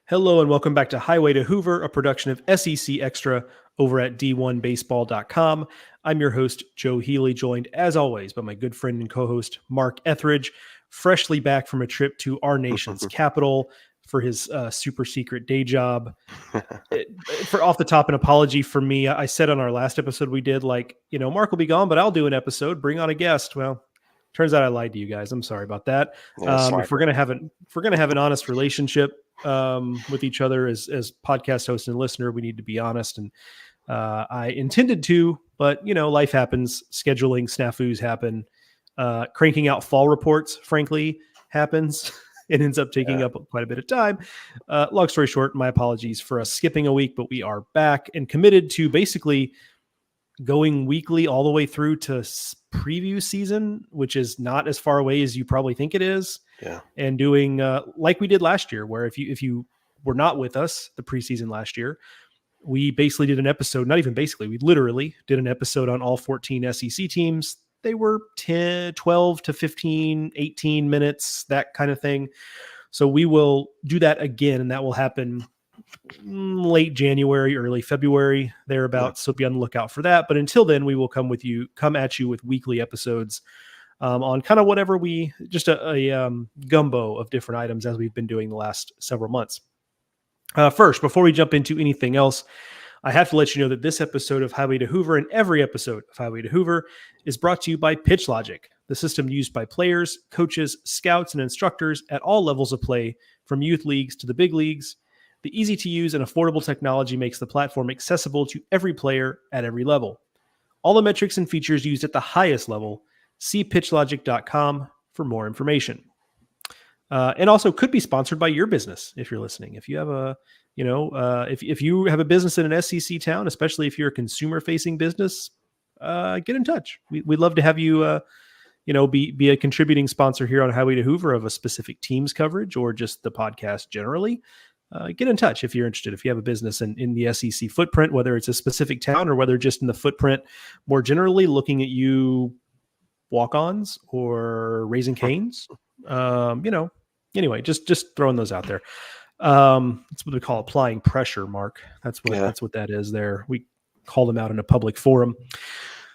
Hello and welcome back to Highway to Hoover, a production of SEC Extra over at d1baseball.com. I'm your host, Joe Healy, joined as always by my good friend and co-host, Mark Etheridge, freshly back from a trip to our nation's capital for his super secret day job. For off the top, an apology for me. I said on our last episode we did, Mark will be gone, but I'll do an episode, bring on a guest. Well, turns out I lied to you guys. I'm sorry about that. If we're gonna have an honest relationship with each other as podcast host and listener, we need to be honest. And I intended to, but life happens. Scheduling snafus happen. Cranking out fall reports, frankly, happens. It ends up taking up quite a bit of time. Long story short, my apologies for us skipping a week, but we are back and committed to basically going weekly all the way through to preview season, which is not as far away as you probably think it is. Yeah. And doing like we did last year, where if you were not with us the preseason last year, we basically did an episode, not even basically, we literally did an episode on all 14 SEC teams. They were 12 to 15, 18 minutes, that kind of thing. So we will do that again, and that will happen late January, early February, thereabouts. So be on the lookout for that. But until then, we will come at you with weekly episodes on kind of whatever just a gumbo of different items as we've been doing the last several months. First, before we jump into anything else, I have to let you know that this episode of Highway to Hoover and every episode of Highway to Hoover is brought to you by Pitch Logic, the system used by players, coaches, scouts, and instructors at all levels of play, from youth leagues to the big leagues. The easy-to-use and affordable technology makes the platform accessible to every player at every level. All the metrics and features used at the highest level. See pitchlogic.com for more information. And also could be sponsored by your business if you're listening. If you have if you have a business in an SEC town, especially if you're a consumer-facing business, get in touch. We'd love to have you, be a contributing sponsor here on Highway to Hoover of a specific team's coverage or just the podcast generally. Get in touch if you're interested. If you have a business in the SEC footprint, whether it's a specific town or whether just in the footprint more generally, looking at you walk-ons or raising canes, anyway, just throwing those out there. That's what we call applying pressure, Mark. That's what that is there. We call them out in a public forum.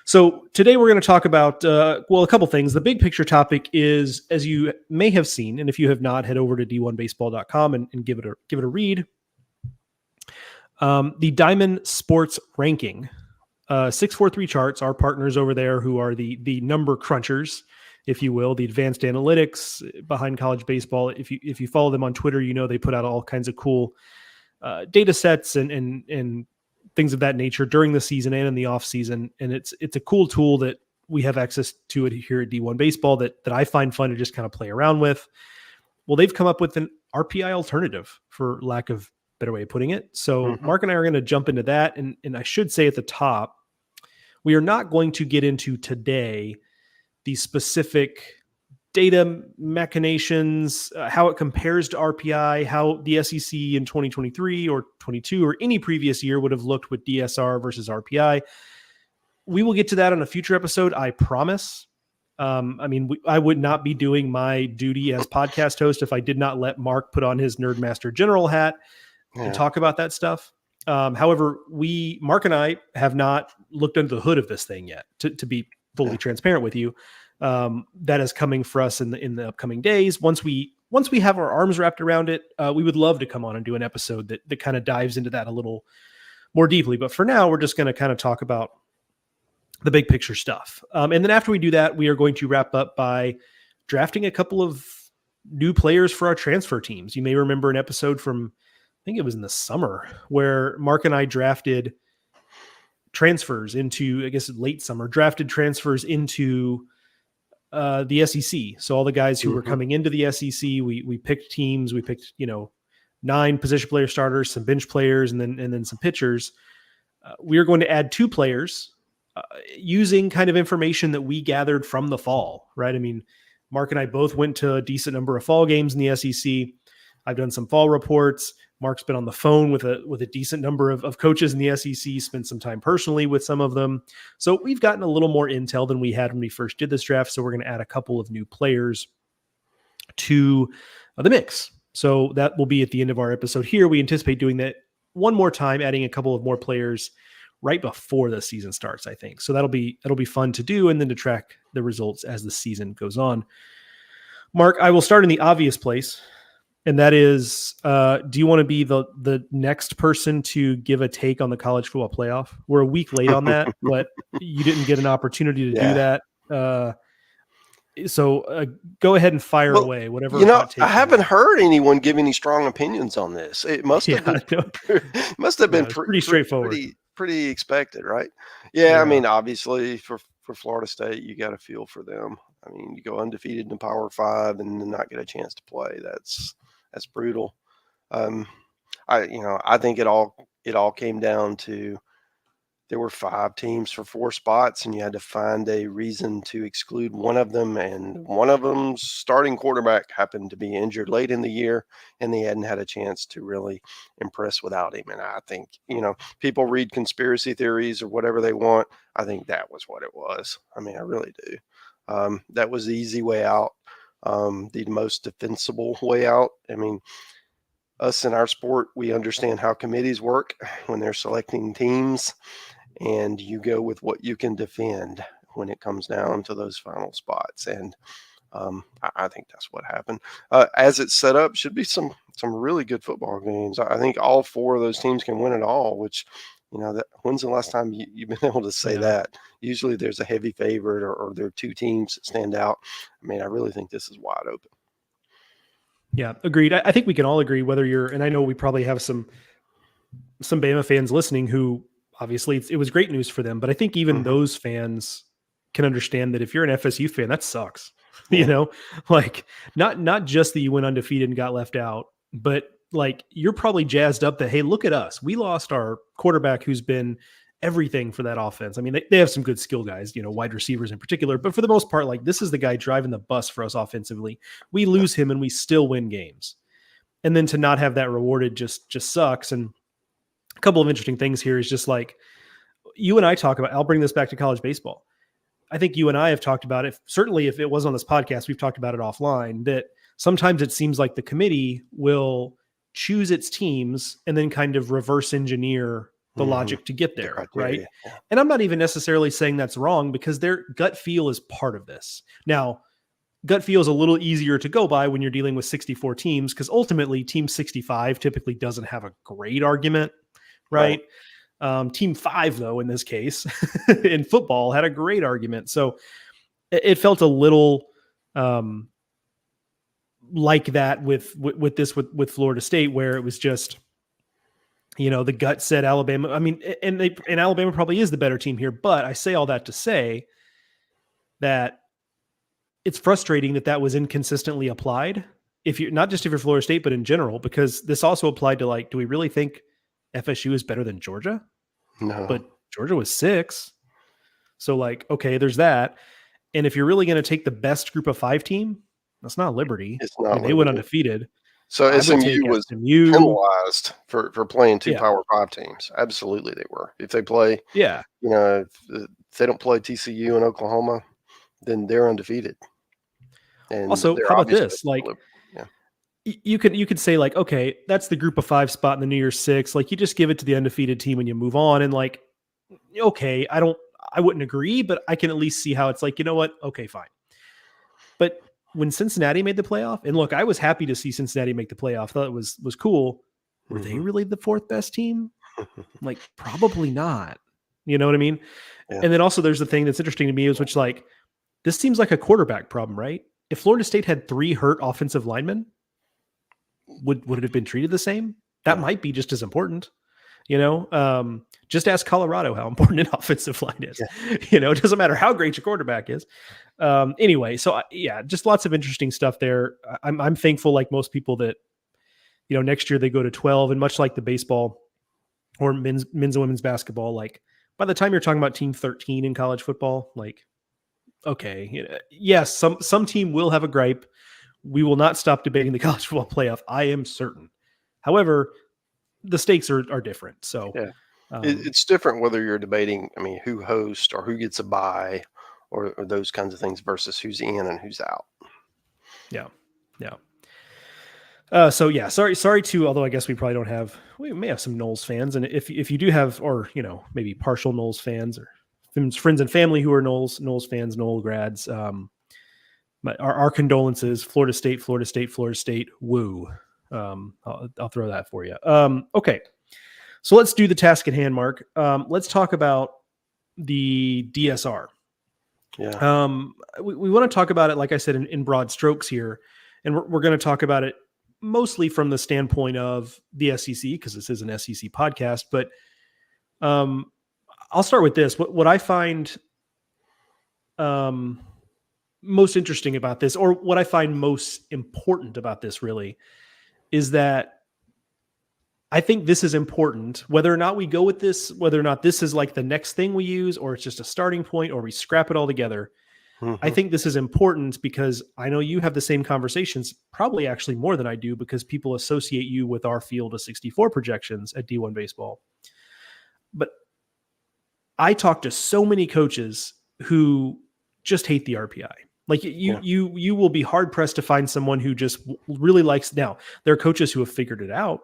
So today we're going to talk about, a couple things. The big picture topic is, as you may have seen, and if you have not, head over to d1baseball.com and give it a read. The Diamond Sports Ranking, 643 Charts, our partners over there who are the number crunchers, if you will, the advanced analytics behind college baseball. If you follow them on Twitter, they put out all kinds of cool data sets and things of that nature during the season and in the off season. And it's a cool tool that we have access to it here at D1 Baseball that I find fun to just kind of play around with. Well, they've come up with an RPI alternative, for lack of a better way of putting it. So Mark and I are going to jump into that. And I should say at the top, we are not going to get into today the specific data machinations, how it compares to RPI, how the SEC in 2023 or 22 or any previous year would have looked with DSR versus RPI. We will get to that on a future episode, I promise. I would not be doing my duty as podcast host if I did not let Mark put on his Nerdmaster General hat and talk about that stuff. However, Mark and I have not looked under the hood of this thing yet, to be fully transparent with you. That is coming for us in the upcoming days. Once we have our arms wrapped around it, we would love to come on and do an episode that kind of dives into that a little more deeply. But for now, we're just going to kind of talk about the big picture stuff. And then after we do that, we are going to wrap up by drafting a couple of new players for our transfer teams. You may remember an episode from, I think it was in the summer, where Mark and I drafted transfers into, I guess late summer, drafted transfers into the SEC. So all the guys who were coming into the SEC, we picked teams, we picked, 9 position player starters, some bench players, and then some pitchers. We are going to add 2 players using kind of information that we gathered from the fall, right? I mean, Mark and I both went to a decent number of fall games in the SEC. I've done some fall reports. Mark's been on the phone with a decent number of coaches in the SEC, spent some time personally with some of them. So we've gotten a little more intel than we had when we first did this draft. So we're going to add a couple of new players to the mix. So that will be at the end of our episode here. We anticipate doing that one more time, adding a couple of more players right before the season starts, I think. So that'll be fun to do, and then to track the results as the season goes on. Mark, I will start in the obvious place, and that is, do you want to be the next person to give a take on the college football playoff? We're a week late on that, but you didn't get an opportunity to do that. So go ahead and fire away, whatever hot take. I haven't heard anyone give any strong opinions on this. It must have been pretty straightforward. Pretty expected, right? Yeah, I mean, obviously for Florida State, you got to feel for them. I mean, you go undefeated in the Power 5 and then not get a chance to play. That's brutal. I think it all came down to there were 5 teams for 4 spots, and you had to find a reason to exclude one of them. And one of them's starting quarterback happened to be injured late in the year, and they hadn't had a chance to really impress without him. And I think, people read conspiracy theories or whatever they want. I think that was what it was. I mean, I really do. That was the easy way out, the most defensible way out. I mean, us in our sport, we understand how committees work when they're selecting teams, and you go with what you can defend when it comes down to those final spots. And I think that's what happened. As it's set up, should be some really good football games. I think all 4 of those teams can win it all, which, when's the last time you've been able to say that? Usually there's a heavy favorite or there are 2 teams that stand out. I mean, I really think this is wide open. Yeah, agreed. I think we can all agree, whether you're, and I know we probably have some Bama fans listening who obviously it was great news for them, but I think even those fans can understand that if you're an FSU fan, that sucks. Like not just that you went undefeated and got left out, but like you're probably jazzed up that, hey, look at us. We lost our quarterback who's been everything for that offense. I mean, they have some good skill guys, wide receivers in particular, but for the most part, like this is the guy driving the bus for us offensively. We lose him and we still win games. And then to not have that rewarded just sucks. And a couple of interesting things here is just like you and I talk about, I'll bring this back to college baseball. I think you and I have talked about it. Certainly if it was on this podcast, we've talked about it offline, that sometimes it seems like the committee will choose its teams and then kind of reverse engineer the logic to get there, right? Yeah. And I'm not even necessarily saying that's wrong, because their gut feel is part of this. Now, gut feel is a little easier to go by when you're dealing with 64 teams, because ultimately team 65 typically doesn't have a great argument, right? Team 5, though, in this case, in football, had a great argument. So it felt a little like that with Florida State, where it was just, the gut said Alabama. I mean, and Alabama probably is the better team here, but I say all that to say that it's frustrating that was inconsistently applied. If you're not just if you're Florida State, but in general, because this also applied to, like, do we really think FSU is better than Georgia? No, but Georgia was 6. So like, okay, there's that. And if you're really going to take the best group of 5 team, that's not Liberty. It's not. They went undefeated. So SMU was penalized for playing 2 Power 5 teams. Absolutely, they were. If they play, if they don't play TCU and Oklahoma, then they're undefeated. And also, how about this? Like, you could say, like, okay, that's the group of 5 spot in the New Year's 6. Like, you just give it to the undefeated team and you move on. And like, okay, I wouldn't agree, but I can at least see how it's like, you know what? Okay, fine. But when Cincinnati made the playoff, and look, I was happy to see Cincinnati make the playoff. Thought it was cool. Were they really the 4th best team? Like, probably not. You know what I mean? Yeah. And then also there's the thing that's interesting to me is, which, like, this seems like a quarterback problem, right? If Florida State had 3 hurt offensive linemen, would it have been treated the same? That might be just as important. Just ask Colorado how important an offensive line is. Yeah. It doesn't matter how great your quarterback is. Anyway, so just lots of interesting stuff there. I'm thankful, like most people, that next year they go to 12, and much like the baseball or men's and women's basketball, like by the time you're talking about team 13 in college football, like, okay, yes, some team will have a gripe. We will not stop debating the college football playoff, I am certain. However, the stakes are different. So it's different whether you're debating, who hosts or who gets a bye or those kinds of things versus who's in and who's out. Yeah. So yeah, sorry to, although I guess we may have some Knowles fans. And if you do have, or, maybe partial Knowles fans or friends and family who are Knowles fans, Knoll grads, our condolences, Florida State, Florida State, Florida State, woo. I'll throw that for you. Okay. So let's do the task at hand, Mark. Let's talk about the DSR. Yeah. We want to talk about it, like I said, in broad strokes here. And we're going to talk about it mostly from the standpoint of the SEC, because this is an SEC podcast. But I'll start with this. What I find most interesting about this, or what I find most important about this, really, is that I think this is important, whether or not we go with this, whether or not this is like the next thing we use, or it's just a starting point, or we scrap it all together. I think this is important because I know you have the same conversations, probably actually more than I do, because people associate you with our field of 64 projections at D1 baseball. But I talk to so many coaches who just hate the RPI. Like you will be hard pressed to find someone who just really likes. Now, there are coaches who have figured it out.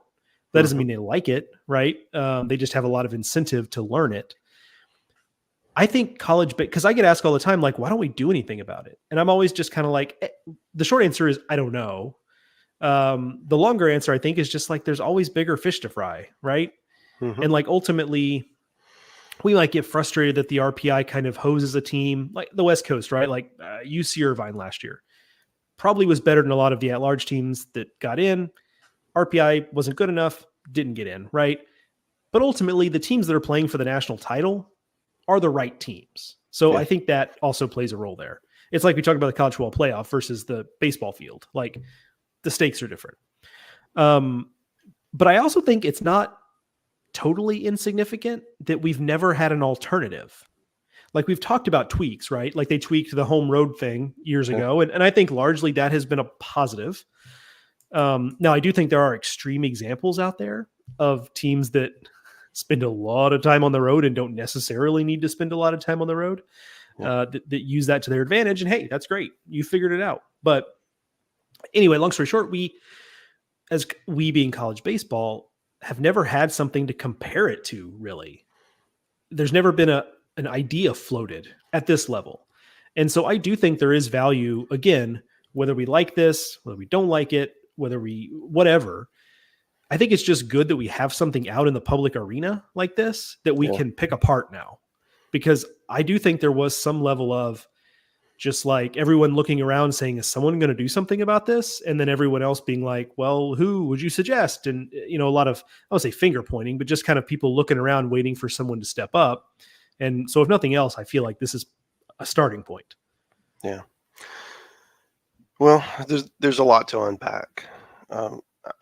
That doesn't mean they like it, right? They just have a lot of incentive to learn it. I think college, because I get asked all the time, like, why don't we do anything about it? And I'm always just kind of like, the short answer is, I don't know. The longer answer, I think, is just like, there's always bigger fish to fry, right? And like, ultimately, we might get frustrated that the RPI kind of hoses a team, like the West Coast, right? Like UC Irvine last year probably was better than a lot of the at-large teams that got in. RPI wasn't good enough, didn't get in, right? But ultimately, the teams that are playing for the national title are the right teams. So I think that also plays a role there. It's like we talked about the college football playoff versus the baseball field. Like, the stakes are different. But I also think it's not totally insignificant that we've never had an alternative. Like, we've talked about tweaks, right? Like, they tweaked the home road thing years ago. And I think largely that has been a positive. Now, I do think there are extreme examples out there of teams that spend a lot of time on the road and don't necessarily need to spend a lot of time on the road, that use that to their advantage. And hey, that's great. You figured it out. But anyway, long story short, we being college baseball have never had something to compare it to, really. There's never been an idea floated at this level. And so I do think there is value, again, whether we like this, whether we don't like it, whatever. I think it's just good that we have something out in the public arena like this that we can pick apart now, because I do think there was some level of just like everyone looking around saying, is someone going to do something about this? And then everyone else being like, well, who would you suggest? And, a lot of, I would say finger pointing, but just kind of people looking around waiting for someone to step up. And so if nothing else, I feel like this is a starting point. Yeah. Well, there's a lot to unpack.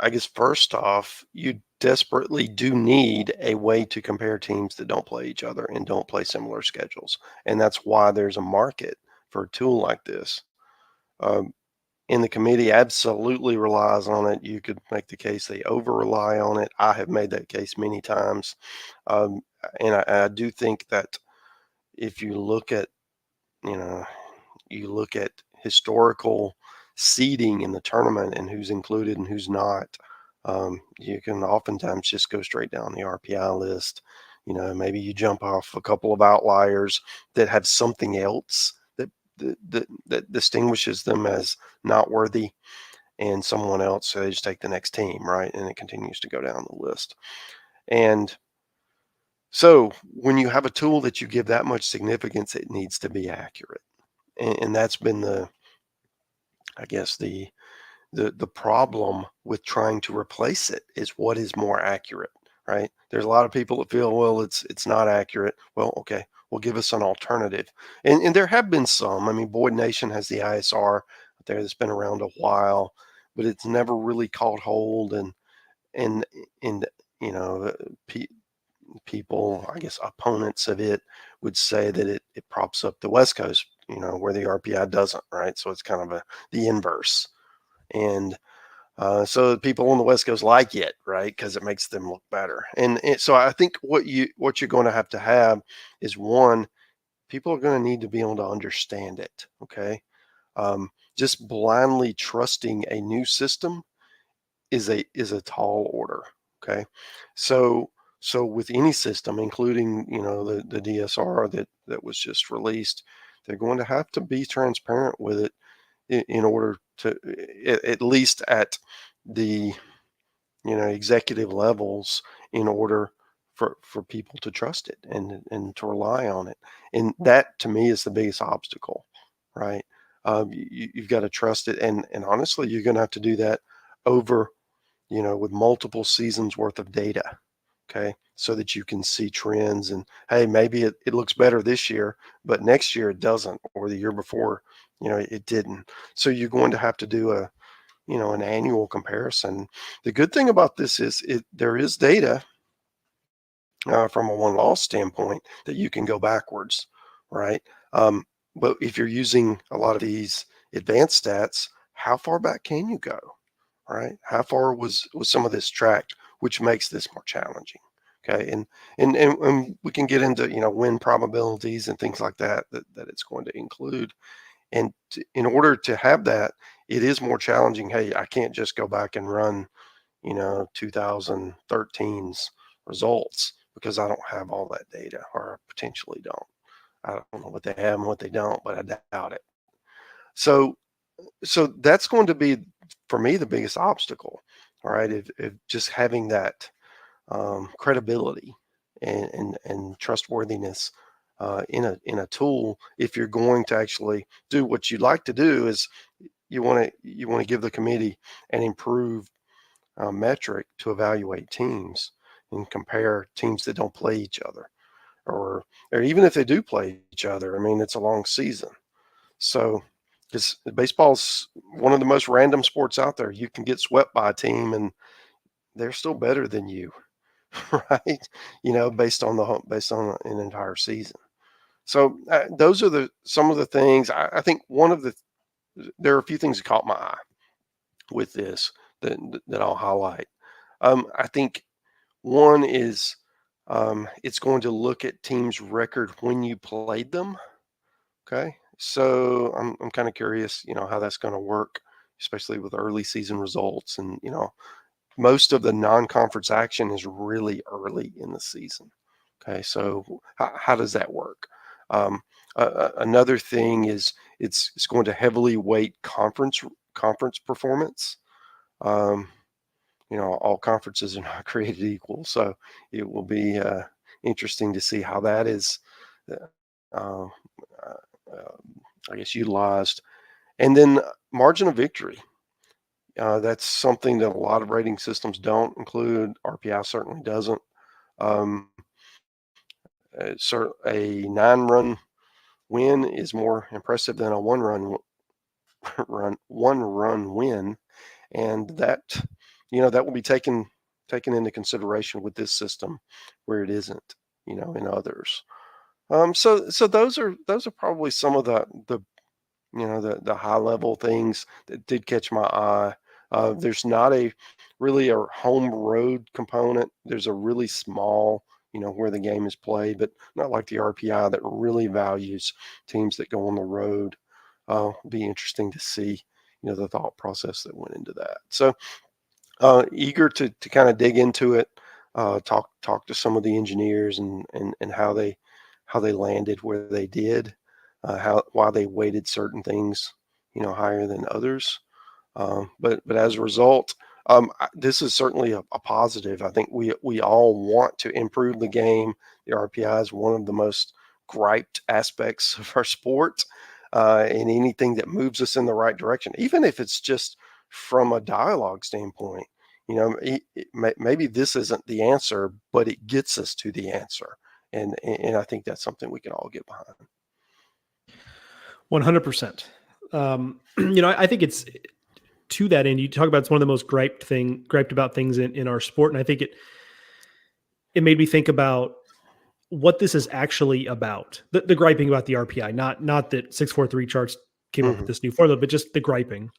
I guess first off, you desperately do need a way to compare teams that don't play each other and don't play similar schedules. And that's why there's a market for a tool like this. And the committee absolutely relies on it. You could make the case they over rely on it. I have made that case many times. And I do think that if you look at, historical seeding in the tournament and who's included and who's not, you can oftentimes just go straight down the RPI list. Maybe you jump off a couple of outliers that have something else that distinguishes them as not worthy, and someone else, so they just take the next team, right? And it continues to go down the list. And so when you have a tool that you give that much significance, it needs to be accurate. And that's been the problem with trying to replace it, is what is more accurate, right? There's a lot of people that feel, well, it's not accurate. Well, okay, well, give us an alternative. And there have been some. I mean, Boyd Nation has the ISR out there that's been around a while, but it's never really caught hold. And people, I guess opponents of it, would say that it props up the West Coast, where the RPI doesn't, right? So it's kind of the inverse. And so people on the West Coast like it, right? Because it makes them look better. And so I think what you're going to have is, one, people are going to need to be able to understand it. Okay. Just blindly trusting a new system is a tall order. Okay. So with any system, including, the DSR that was just released, they're going to have to be transparent with it in order to, at least at the, executive levels, in order for people to trust it and to rely on it. And that to me is the biggest obstacle, right? You've got to trust it, and honestly, you're going to have to do that over, with multiple seasons worth of data. Okay. So that you can see trends, and hey, maybe it looks better this year, but next year it doesn't, or the year before, it didn't. So you're going to have to do an annual comparison. The good thing about this is there is data, from a one loss standpoint, that you can go backwards, right? But if you're using a lot of these advanced stats, how far back can you go? Right? How far was some of this tracked, which makes this more challenging. Okay, and we can get into, win probabilities and things like that it's going to include. And in order to have that, it is more challenging. Hey, I can't just go back and run, 2013's results, because I don't have all that data, or I potentially don't. I don't know what they have and what they don't, but I doubt it. So that's going to be, for me, the biggest obstacle. All right, if just having that, credibility and trustworthiness, in a tool, if you're going to actually do what you'd like to do, is you want to give the committee an improved, metric to evaluate teams and compare teams that don't play each other, or even if they do play each other. I mean, it's a long season. So, because baseball's one of the most random sports out there. You can get swept by a team and they're still better than you, right? Based on an entire season. So, those are some of the things. I think there are a few things that caught my eye with this that I'll highlight. I think one is, it's going to look at teams' record when you played them. Okay. So I'm kind of curious, how that's going to work, especially with early season results. And, most of the non-conference action is really early in the season. Okay. So how does that work? Another thing is it's going to heavily weight conference performance. Um, all conferences are not created equal. So it will be, interesting to see how that is, uh, uh, uh, I guess, utilized. And then margin of victory. That's something that a lot of rating systems don't include. RPI certainly doesn't. Um, a 9-run win is more impressive than a one run win, and that will be taken into consideration with this system, where it isn't, in others. So those are probably some of the high level things that did catch my eye. There's not really a home road component. There's a really small, where the game is played, but not like the RPI that really values teams that go on the road. Be interesting to see, the thought process that went into that. So, eager to kind of dig into it, talk to some of the engineers, and how they landed where they did, why they weighted certain things, higher than others. But as a result, this is certainly a positive. I think we all want to improve the game. The RPI is one of the most griped aspects of our sport, and anything that moves us in the right direction, even if it's just from a dialogue standpoint. Maybe this isn't the answer, but it gets us to the answer, and I think that's something we can all get behind. 100%. I think it's, to that end, you talk about, it's one of the most griped about things in our sport. And I think it made me think about what this is actually about. The griping about the RPI, not that 643 charts came up with this new formula, but just the griping.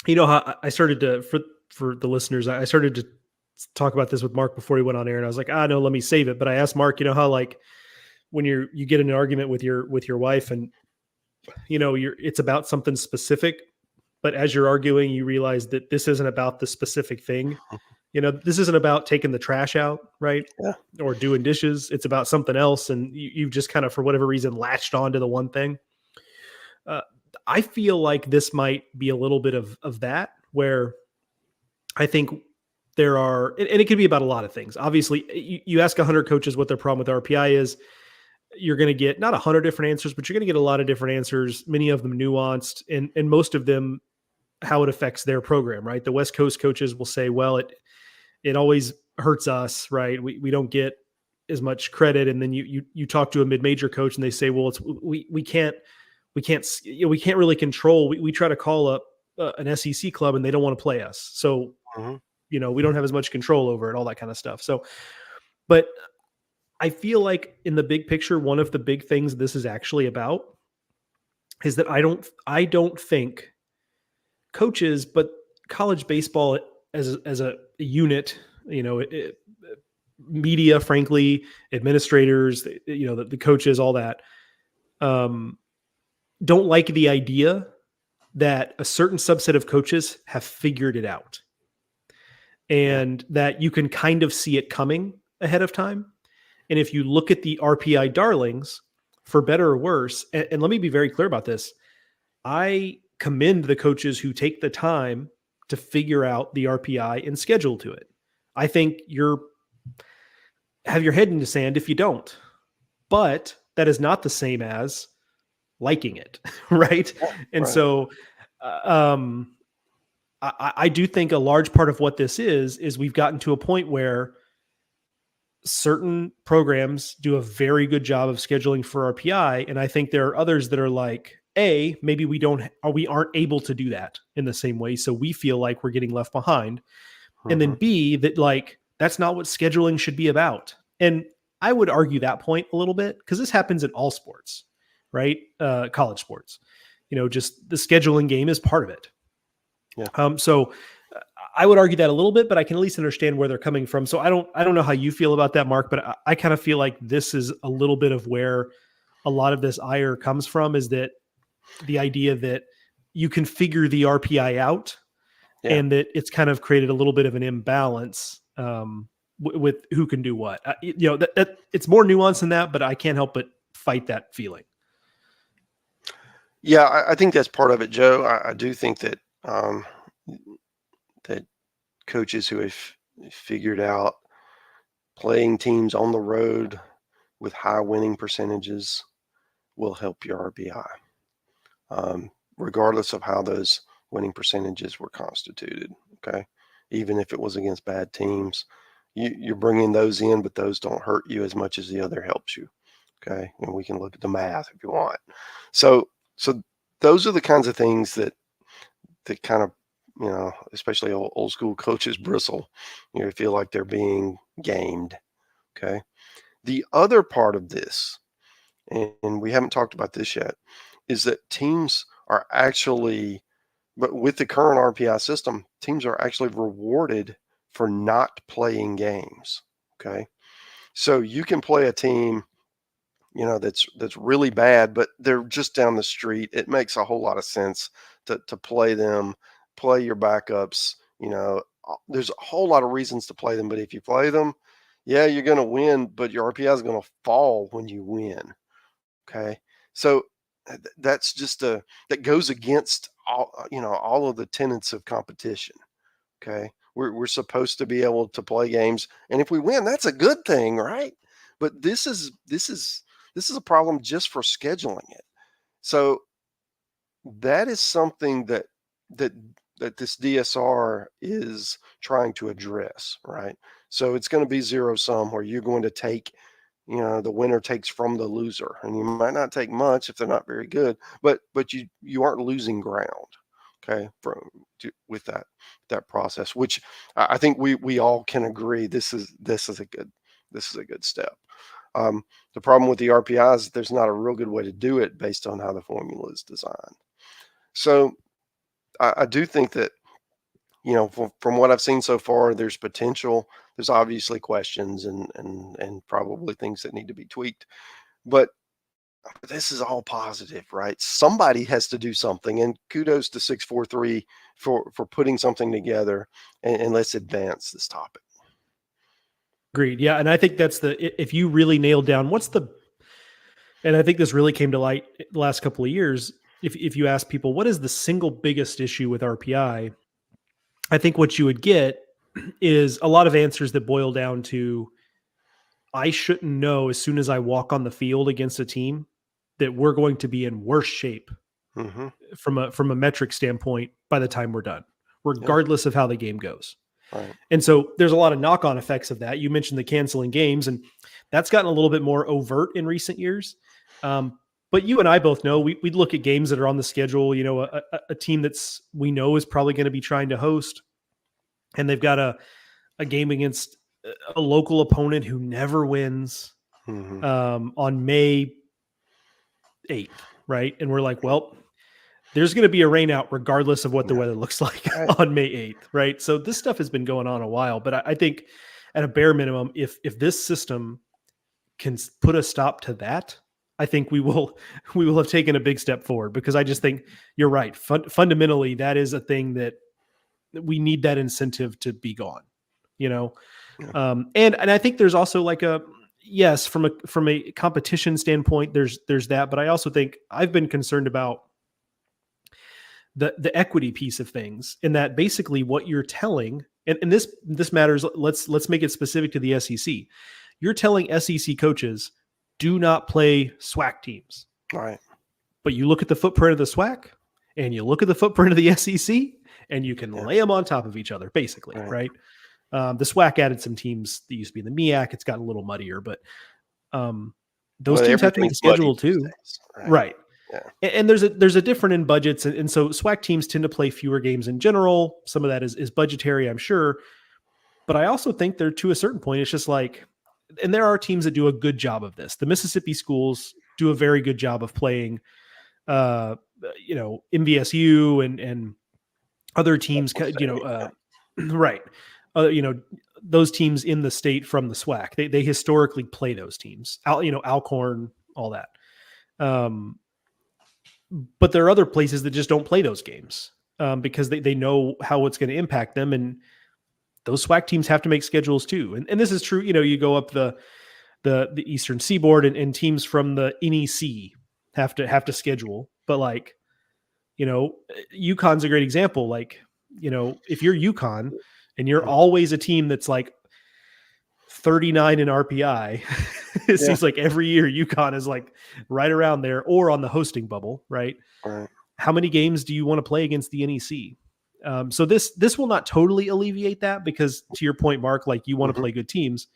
How I started to, for the listeners, I started to talk about this with Mark before he went on air, and I was like, no, let me save it. But I asked Mark, how, like, when you get in an argument with your wife, and it's about something specific, but as you're arguing, you realize that this isn't about the specific thing. This isn't about taking the trash out, right? Yeah. Or doing dishes. It's about something else. And you've just kind of, for whatever reason, latched on to the one thing. Uh, I feel like this might be a little bit of that, where I think there are, and it could be about a lot of things. Obviously, you ask 100 coaches what their problem with RPI is, you're going to get not 100 different answers, but you're going to get a lot of different answers, many of them nuanced, and most of them how it affects their program, right? The West Coast coaches will say, well, it always hurts us, right? We don't get as much credit. And then you talk to a mid-major coach and they say, well, we can't really control. We try to call up an SEC club and they don't want to play us. So, we don't have as much control over it, all that kind of stuff. So, but I feel like in the big picture, one of the big things this is actually about is that I don't think coaches, but college baseball as a unit, media, frankly, administrators, the coaches, all that, don't like the idea that a certain subset of coaches have figured it out, and that you can kind of see it coming ahead of time. And if you look at the RPI darlings, for better or worse, and let me be very clear about this, I commend the coaches who take the time to figure out the RPI and schedule to it. I think have your head in the sand if you don't, but that is not the same as liking it. Right. Yeah, and right. so, I do think a large part of what this is we've gotten to a point where certain programs do a very good job of scheduling for RPI. And I think there are others that are like, maybe we aren't able to do that in the same way. So we feel like we're getting left behind. And then B, that like, that's not what scheduling should be about. And I would argue that point a little bit, because this happens in all sports, right? College sports, just the scheduling game is part of it. Yeah. So I would argue that a little bit, but I can at least understand where they're coming from. So I don't know how you feel about that, Mark, but I kind of feel like this is a little bit of where a lot of this ire comes from, is that the idea that you can figure the RPI out, and that it's kind of created a little bit of an imbalance with who can do what. That it's more nuanced than that, but I can't help but fight that feeling. Yeah, I think that's part of it, Joe. I do think that that coaches who have figured out playing teams on the road with high winning percentages will help your RPI, regardless of how those winning percentages were constituted. Okay, even if it was against bad teams, you're bringing those in, but those don't hurt you as much as the other helps you. Okay, and we can look at the math if you want. So those are the kinds of things that kind of, especially old school coaches bristle. Feel like they're being gamed. Okay. The other part of this, and we haven't talked about this yet, is that teams are actually, but with the current RPI system, teams are actually rewarded for not playing games. Okay. So you can play a team, that's really bad, but they're just down the street. It makes a whole lot of sense to play them, play your backups. There's a whole lot of reasons to play them, but if you play them, yeah, you're going to win, but your RPI is going to fall when you win. Okay. So that's just that goes against all of the tenets of competition. Okay. We're supposed to be able to play games, and if we win, that's a good thing, right? But this is a problem just for scheduling it. So that is something that this DSR is trying to address, right? So it's going to be zero sum, where you're going to take, the winner takes from the loser, and you might not take much if they're not very good, but you aren't losing ground. Okay, with that process, which I think we all can agree this is a good step. The problem with the RPI is there's not a real good way to do it based on how the formula is designed. So I do think that, from what I've seen so far, there's potential. There's obviously questions and probably things that need to be tweaked. But this is all positive, right? Somebody has to do something, and kudos to 643 for putting something together, and let's advance this topic. Agreed. Yeah, and I think that's if you really nailed down and I think this really came to light the last couple of years. If you ask people what is the single biggest issue with RPI, I think what you would get is a lot of answers that boil down to I shouldn't know as soon as I walk on the field against a team that we're going to be in worse shape Mm-hmm. from a metric standpoint by the time we're done, Yeah. regardless of how the game goes. Right. And so there's a lot of knock-on effects of that. You mentioned the canceling games, and that's gotten a little bit more overt in recent years. But you and I both know we'd look at games that are on the schedule. You know, a team that's we know is probably going to be trying to host, and they've got a game against a local opponent who never wins Mm-hmm. on May 8th, right? And we're like, well, there's going to be a rain out regardless of what the weather looks like Right. on May 8th, right? So this stuff has been going on a while, but I think at a bare minimum, if this system can put a stop to that, I think we will have taken a big step forward, because I just think you're right. Fundamentally, that is a thing that we need that incentive to be gone, you know? Yeah. And I think there's also like yes, from a competition standpoint, there's that, but I also think I've been concerned about the equity piece of things, in that basically what you're telling, and this matters. Let's make it specific to the SEC. You're telling SEC coaches, do not play SWAC teams. Right. But you look at the footprint of the SWAC and you look at the footprint of the SEC, and you can lay them on top of each other, basically, right? The SWAC added some teams that used to be in the MEAC. It's gotten a little muddier, but those teams have to make a schedule too. Right. Yeah. And there's a different in budgets. And so SWAC teams tend to play fewer games in general. Some of that is budgetary, I'm sure. But I also think there, to a certain point, it's just like, and there are teams that do a good job of this. The Mississippi schools do a very good job of playing, MVSU and other teams, right. Those teams in the state from the SWAC, they historically play those teams, Alcorn, all that. But there are other places that just don't play those games because they know how it's going to impact them. And those SWAC teams have to make schedules too. And this is true. You go up the Eastern Seaboard and teams from the NEC have to schedule. But UConn's a great example. If you're UConn and you're always a team that's like 39 in RPI, it seems like every year UConn is like right around there or on the hosting bubble, right? Right. How many games do you want to play against the NEC? So this will not totally alleviate that, because to your point, Mark, you want to play good teams,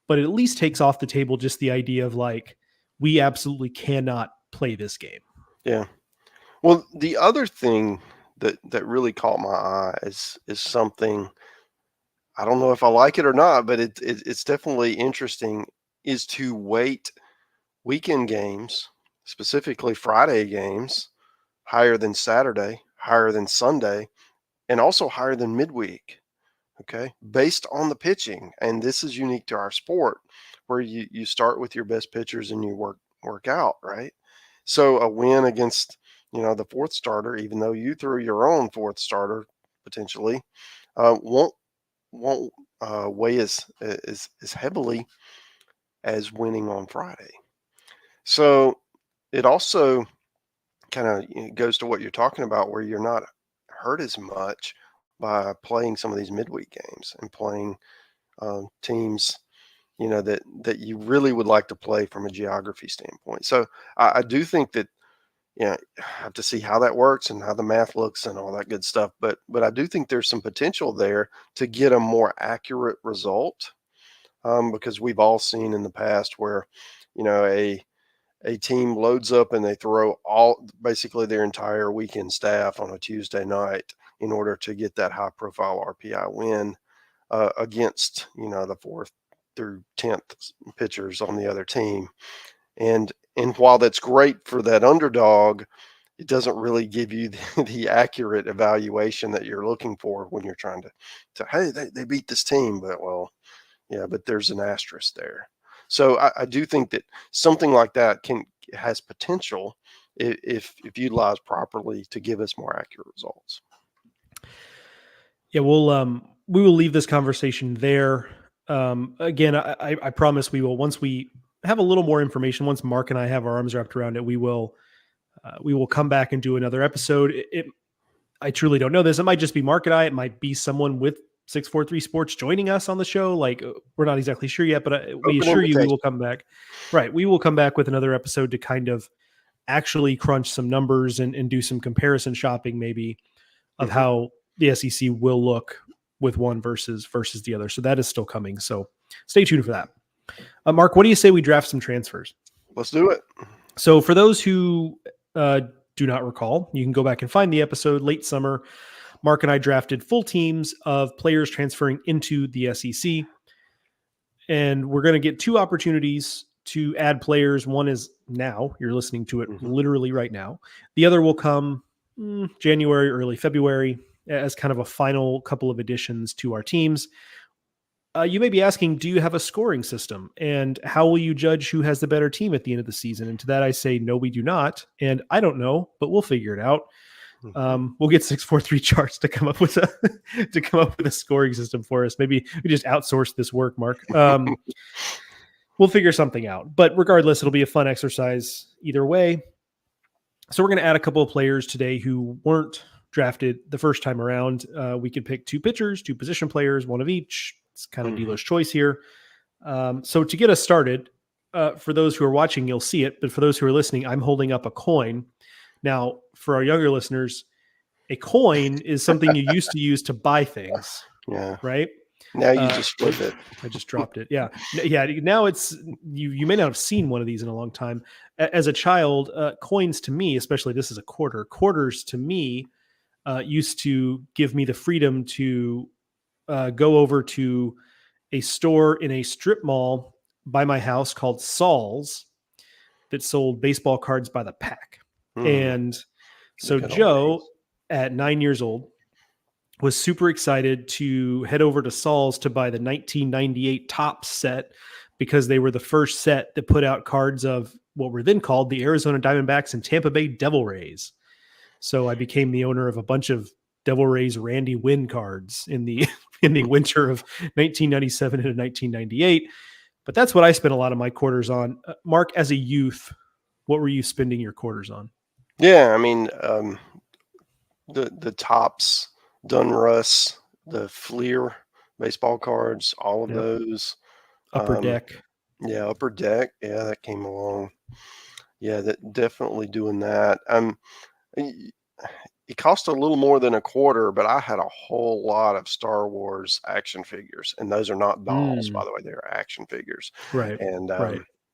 but it at least takes off the table just the idea of we absolutely cannot play this game. Yeah. Well, the other thing that really caught my eye is something, I don't know if I like it or not, but it's definitely interesting, is to weight weekend games, specifically Friday games, higher than Saturday, higher than Sunday, and also higher than midweek. Okay, based on the pitching. And this is unique to our sport, where you start with your best pitchers and you work out, right? So a win against, the fourth starter, even though you threw your own fourth starter potentially, won't weigh as heavily as winning on Friday. So it also kind of goes to what you're talking about, where you're not hurt as much by playing some of these midweek games and playing teams, that you really would like to play from a geography standpoint. So I do think that, I have to see how that works and how the math looks and all that good stuff. But I do think there's some potential there to get a more accurate result, because we've all seen in the past where, a team loads up and they throw basically their entire weekend staff on a Tuesday night in order to get that high profile RPI win against, the 4th through 10th pitchers on the other team. And while that's great for that underdog, it doesn't really give you the accurate evaluation that you're looking for when you're trying to hey, they beat this team, but there's an asterisk there. So I do think that something like that has potential if utilized properly to give us more accurate results. Yeah, we will leave this conversation there. Again, I promise we will, once we have a little more information, once Mark and I have our arms wrapped around it, we will come back and do another episode. I truly don't know this. It might just be Mark and I. It might be someone with 643 Sports joining us on the show. Like, we're not exactly sure yet, but we assure you we will come back. Right. We will come back with another episode to kind of actually crunch some numbers and do some comparison shopping maybe of how the SEC will look with one versus the other. So that is still coming. So stay tuned for that. Mark, what do you say we draft some transfers? Let's do it. So for those who do not recall, you can go back and find the episode late summer. Mark and I drafted full teams of players transferring into the SEC. And we're going to get two opportunities to add players. One is now. You're listening to it literally right now. The other will come January, early February, as kind of a final couple of additions to our teams. You may be asking, do you have a scoring system? And how will you judge who has the better team at the end of the season? And to that, I say, no, we do not. And I don't know, but we'll figure it out. We'll get 643 charts to come up with a scoring system for us. Maybe we just outsource this work, Mark. We'll figure something out. But regardless, it'll be a fun exercise either way. So we're going to add a couple of players today who weren't drafted the first time around. We could pick two pitchers, two position players, one of each. It's kind of dealer's choice here. So to get us started, for those who are watching, you'll see it. But for those who are listening, I'm holding up a coin. Now, for our younger listeners, a coin is something you used to use to buy things. Yeah. Right? Now you just flip it. I just dropped it. Yeah. Yeah. Now it's, you may not have seen one of these in a long time. As a child, coins to me, especially this is a quarter, quarters to me used to give me the freedom to go over to a store in a strip mall by my house called Saul's that sold baseball cards by the pack. And so Joe, at 9 years old, was super excited to head over to Saul's to buy the 1998 Topps set because they were the first set that put out cards of what were then called the Arizona Diamondbacks and Tampa Bay Devil Rays. So I became the owner of a bunch of Devil Rays Randy Wynn cards in the winter of 1997 and 1998. But that's what I spent a lot of my quarters on. Mark, as a youth, what were you spending your quarters on? Yeah, I mean, the Topps, Dunruss, the Fleer baseball cards, all of those. Upper Deck. Yeah, Upper Deck. Yeah, that came along. Yeah, that definitely doing that. It cost a little more than a quarter, but I had a whole lot of Star Wars action figures, and those are not dolls, by the way. They're action figures. Right. And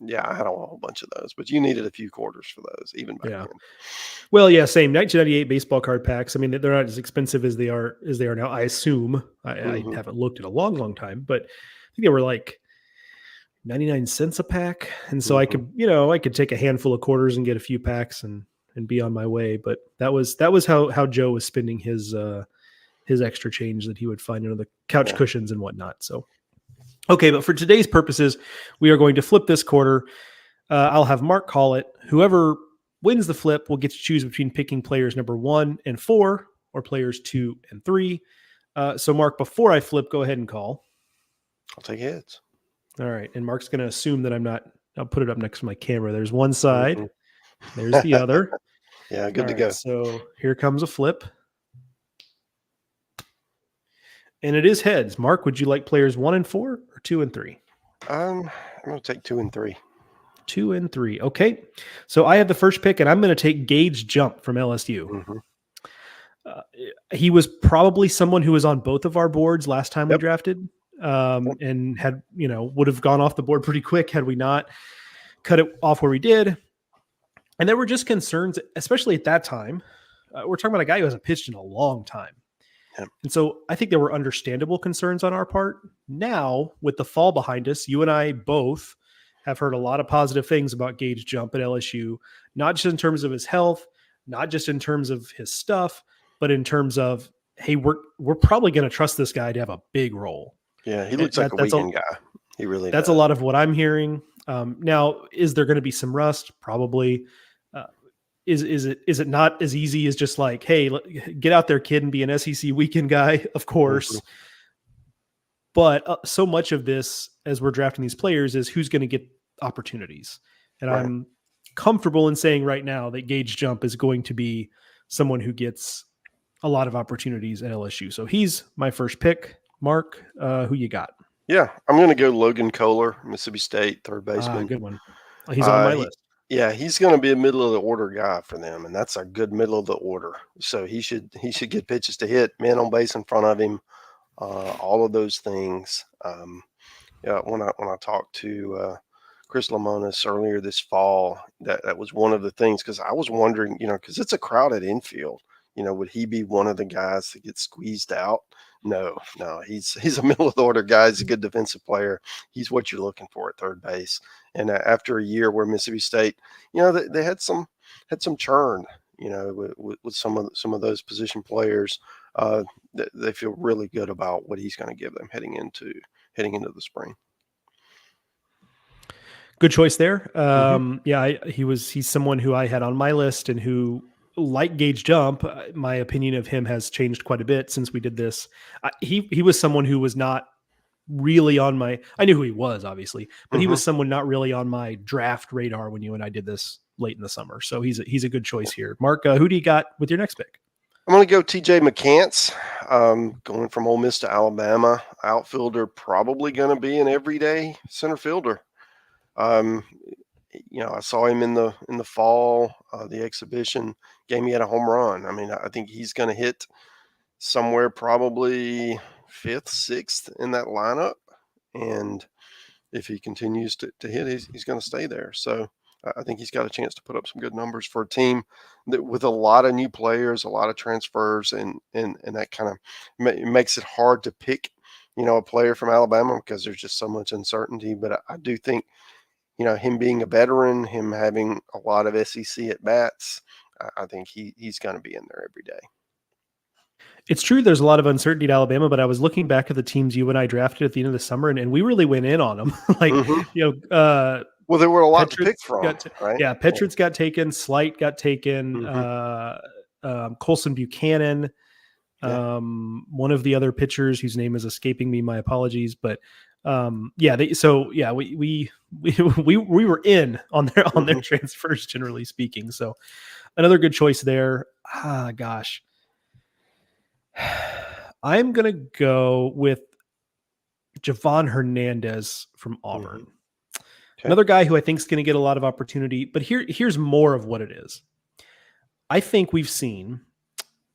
yeah, I had a whole bunch of those, but you needed a few quarters for those, even back then. Well, yeah, same 1998 baseball card packs. I mean, they're not as expensive as they are now. I assume. I haven't looked in a long time, but I think they were like 99 cents a pack, and so I could take a handful of quarters and get a few packs and be on my way. But that was how Joe was spending his extra change that he would find under the couch cushions and whatnot. So. Okay, but for today's purposes, we are going to flip this quarter. I'll have Mark call it. Whoever wins the flip will get to choose between picking players number 1 and 4 or players 2 and 3. So, Mark, before I flip, go ahead and call. I'll take heads. All right, and Mark's going to assume that I'm not. I'll put it up next to my camera. There's one side. There's the other. Yeah, good to go. So here comes a flip. And it is heads. Mark, would you like players 1 and 4 or 2 and 3? I'm going to take 2 and 3. 2 and 3. Okay. So I have the first pick, and I'm going to take Gage Jump from LSU. He was probably someone who was on both of our boards last time we drafted, and had, would have gone off the board pretty quick had we not cut it off where we did. And there were just concerns, especially at that time. We're talking about a guy who hasn't pitched in a long time. And so I think there were understandable concerns on our part. Now, with the fall behind us, you and I both have heard a lot of positive things about Gage Jump at LSU, not just in terms of his health, not just in terms of his stuff, but in terms of, hey, we're probably going to trust this guy to have a big role. Yeah, he looks like a weekend guy. He really does. That's a lot of what I'm hearing. Now, is there going to be some rust? Probably. Is it not as easy as just like, hey, get out there, kid, and be an SEC weekend guy? Of course. But so much of this, as we're drafting these players, is who's going to get opportunities. And Right. I'm comfortable in saying right now that Gage Jump is going to be someone who gets a lot of opportunities at LSU. So he's my first pick. Mark, who you got? Yeah, I'm going to go Logan Kohler, Mississippi State, third baseman. Good one. He's on my He, list. yeah, he's going to be a middle of the order guy for them, and that's a good middle of the order. So he should get pitches to hit, men on base in front of him, all of those things. Yeah, when I talked to Chris Lamonis earlier this fall, that was one of the things, because I was wondering, because it's a crowded infield. Would he be one of the guys that gets squeezed out? No, he's a middle of the order guy. He's a good defensive player. He's what you're looking for at third base. And after a year where Mississippi State, they had some churn, with some of those position players, they feel really good about what he's going to give them heading into the spring. Good choice there. Yeah, he's someone who I had on my list and who, like Gage Jump, my opinion of him has changed quite a bit since we did this. He was someone who was not really on my, I knew who he was obviously, but he was someone not really on my draft radar when you and I did this late in the summer. So he's a good choice here. Mark, who do you got with your next pick? I'm going to go TJ McCants, going from Ole Miss to Alabama. Outfielder, probably going to be an everyday center fielder. I saw him in the fall, the exhibition game. He had a home run. I mean, I think he's going to hit somewhere probably 5th, 6th in that lineup. And if he continues to hit, he's going to stay there. So I think he's got a chance to put up some good numbers for a team that with a lot of new players, a lot of transfers, and that kind of makes it hard to pick, a player from Alabama because there's just so much uncertainty. But I do think, him being a veteran, him having a lot of SEC at bats, I think he's going to be in there every day. It's true there's a lot of uncertainty at Alabama, but I was looking back at the teams you and I drafted at the end of the summer, and we really went in on them. Well, there were a lot to pick from, right? Yeah, Petridge got taken, Slight got taken, Colson Buchanan, one of the other pitchers whose name is escaping me, my apologies, but we were in on their transfers, generally speaking. So another good choice there. Gosh. I'm going to go with Javon Hernandez from Auburn. Okay. Another guy who I think is going to get a lot of opportunity, but here's more of what it is. I think we've seen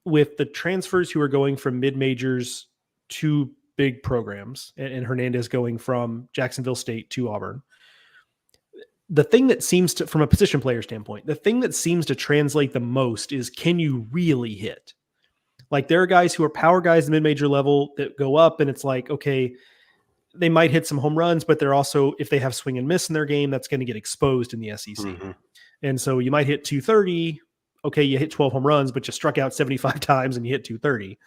with the transfers who are going from mid-majors to big programs, and Hernandez going from Jacksonville State to Auburn, the thing that seems to, from a position player standpoint, the thing that seems to translate the most is, can you really hit? Like, there are guys who are power guys at mid-major level that go up, and it's like, okay, they might hit some home runs, but they're also, if they have swing and miss in their game, that's going to get exposed in the SEC. And so you might hit 230. Okay, you hit 12 home runs, but you struck out 75 times and you hit 230.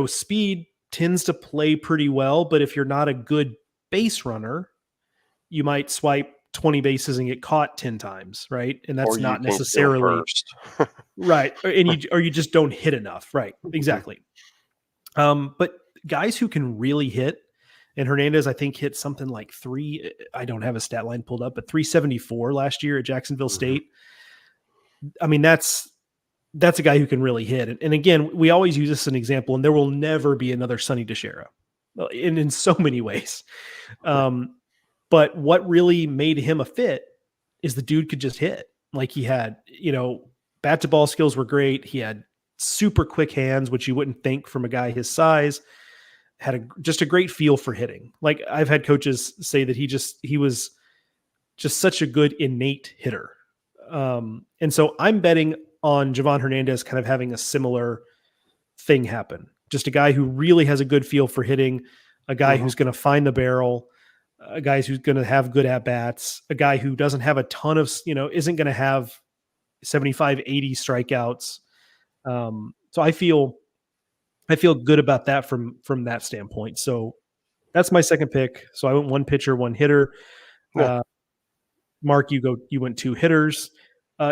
Speed tends to play pretty well, but if you're not a good base runner, you might swipe 20 bases and get caught 10 times, right? And that's not necessarily right. And you just don't hit enough, right? Exactly. But guys who can really hit, and Hernandez, I think, hit something like I don't have a stat line pulled up, but 374 last year at Jacksonville State. I mean, that's a guy who can really hit. And again, we always use this as an example, and there will never be another Sonny DeShera in so many ways. But what really made him a fit is the dude could just hit. Like, he had, bat to ball skills were great. He had super quick hands, which you wouldn't think from a guy his size. Had just a great feel for hitting. Like, I've had coaches say that he was just such a good innate hitter. And so I'm betting on Javon Hernandez kind of having a similar thing happen. Just a guy who really has a good feel for hitting, a guy who's going to find the barrel, a guy who's going to have good at bats, a guy who doesn't have a ton of, isn't going to have 75, 80 strikeouts. So I feel good about that from that standpoint. So that's my second pick. So I went one pitcher, one hitter. Yeah. Mark, you went two hitters.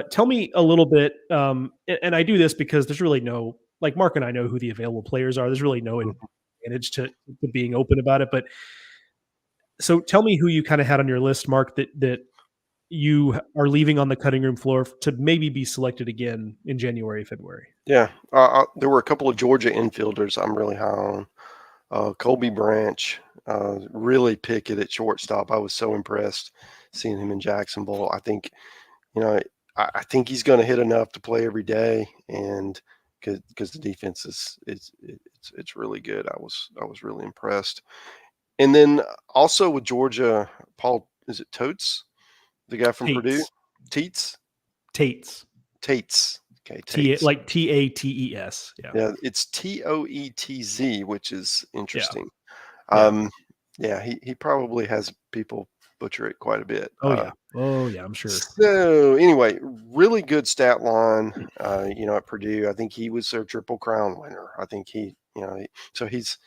Tell me a little bit, and I do this because there's really no, like Mark and I know who the available players are. There's really no Mhm. advantage to being open about it. But so tell me who you kind of had on your list, Mark, that you are leaving on the cutting room floor to maybe be selected again in January, February. Yeah. There were a couple of Georgia infielders I'm really high on. Colby Branch, really pick it at shortstop. I was so impressed seeing him in Jacksonville. I think, you know, I think he's going to hit enough to play every day, and because the defense it's really good. I was really impressed. And then also with Georgia, Paul, is it Totes, the guy from Purdue? Tates. Teets? Tates. Tates. Okay, Tates. Like TATES. Yeah. Yeah, it's TOETZ, which is Yeah. interesting. Yeah. Yeah, he probably has people butcher it quite a bit. Oh yeah. Oh yeah. I'm sure. So anyway, really good stat line. At Purdue, I think he was their Triple Crown winner. I think so he's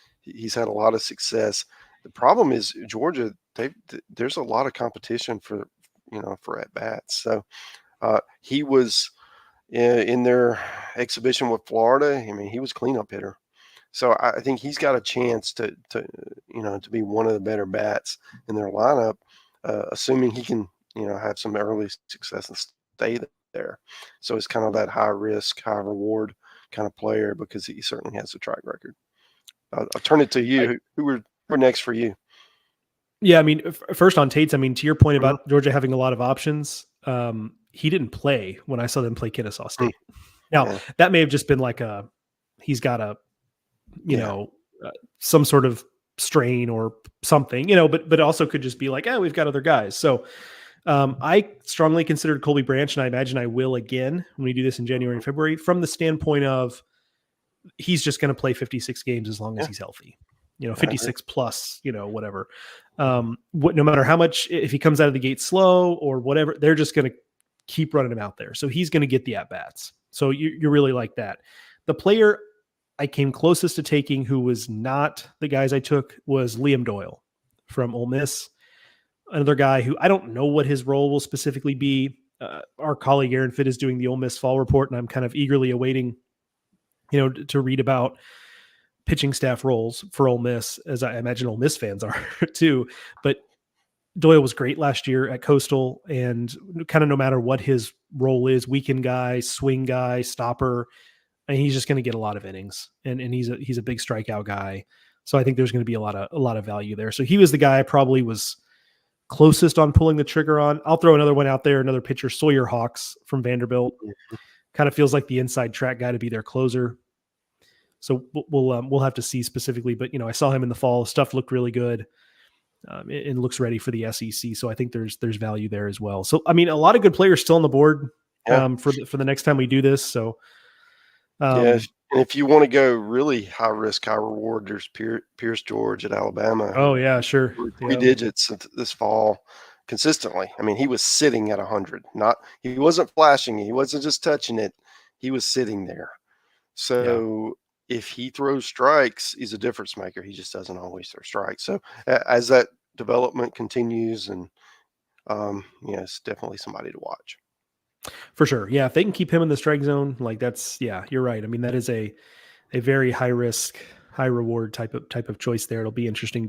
had a lot of success. The problem is Georgia. There's a lot of competition for at bats. So he was in their exhibition with Florida. I mean, he was cleanup hitter. So I think he's got a chance to be one of the better bats in their lineup, assuming he can have some early success and stay there. So it's kind of that high risk, high reward kind of player because he certainly has a track record. I'll turn it to you. Who were next for you? Yeah, I mean, first on Tates. I mean, to your point about Georgia having a lot of options, he didn't play when I saw them play Kennesaw State. Now that may have just been like he's got a some sort of strain or something, but it also could just be like, we've got other guys. So I strongly considered Colby Branch, and I imagine I will again when we do this in January and February, from the standpoint of he's just going to play 56 games as long as he's healthy, 56 plus, whatever. No matter how much, if he comes out of the gate slow or whatever, they're just going to keep running him out there. So he's going to get the at-bats. So you really like that. The player I came closest to taking, who was not the guys I took, was Liam Doyle from Ole Miss. Another guy who I don't know what his role will specifically be. Our colleague Aaron Fitt is doing the Ole Miss fall report, and I'm kind of eagerly awaiting, to read about pitching staff roles for Ole Miss, as I imagine Ole Miss fans are too. But Doyle was great last year at Coastal, and kind of no matter what his role is, weekend guy, swing guy, stopper, and he's just going to get a lot of innings, and he's a big strikeout guy. So I think there's going to be a lot of value there. So he was the guy I probably was closest on pulling the trigger on. I'll throw another one out there, another pitcher, Sawyer Hawks from Vanderbilt. Kind of feels like the inside track guy to be their closer. So we'll have to see specifically, but I saw him in the fall. Stuff looked really good. It looks ready for the SEC. So I think there's value there as well. So I mean, a lot of good players still on the board for the next time we do this. So and if you want to go really high risk, high reward, there's Pierce George at Alabama. Oh yeah, sure. 3 digits this fall consistently. I mean, he was sitting at 100. He wasn't flashing it. He wasn't just touching it. He was sitting there. So if he throws strikes, he's a difference maker. He just doesn't always throw strikes. So as that development continues, and it's definitely somebody to watch. For sure. Yeah. If they can keep him in the strike zone, like you're right. I mean, that is a very high risk, high reward type of choice there. It'll be interesting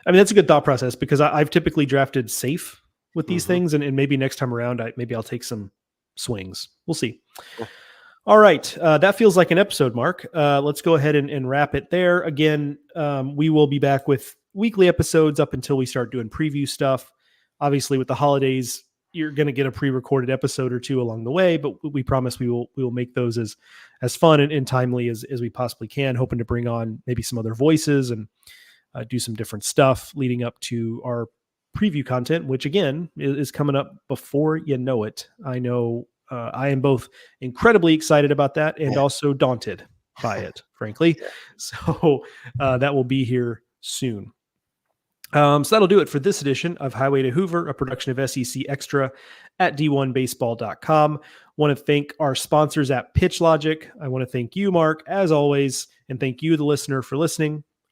that's a good thought process, because I've typically drafted safe with these things, and maybe next time around, I'll take some swings. We'll see. Cool. All right. That feels like an episode, Mark. Let's go ahead and wrap it there. Again, we will be back with weekly episodes up until we start doing preview stuff. Obviously with the holidays, you're going to get a pre-recorded episode or two along the way, but we promise we will make those as fun and timely as we possibly can, hoping to bring on maybe some other voices and do some different stuff leading up to our preview content, which again is coming up before you know it. I know I am both incredibly excited about that and also daunted by it, frankly. So that will be here soon. So that'll do it for this edition of Highway to Hoover, a production of SEC Extra at d1baseball.com. Want to thank our sponsors at Pitch Logic. I want to thank you, Mark, as always, and thank you, the listener, for listening.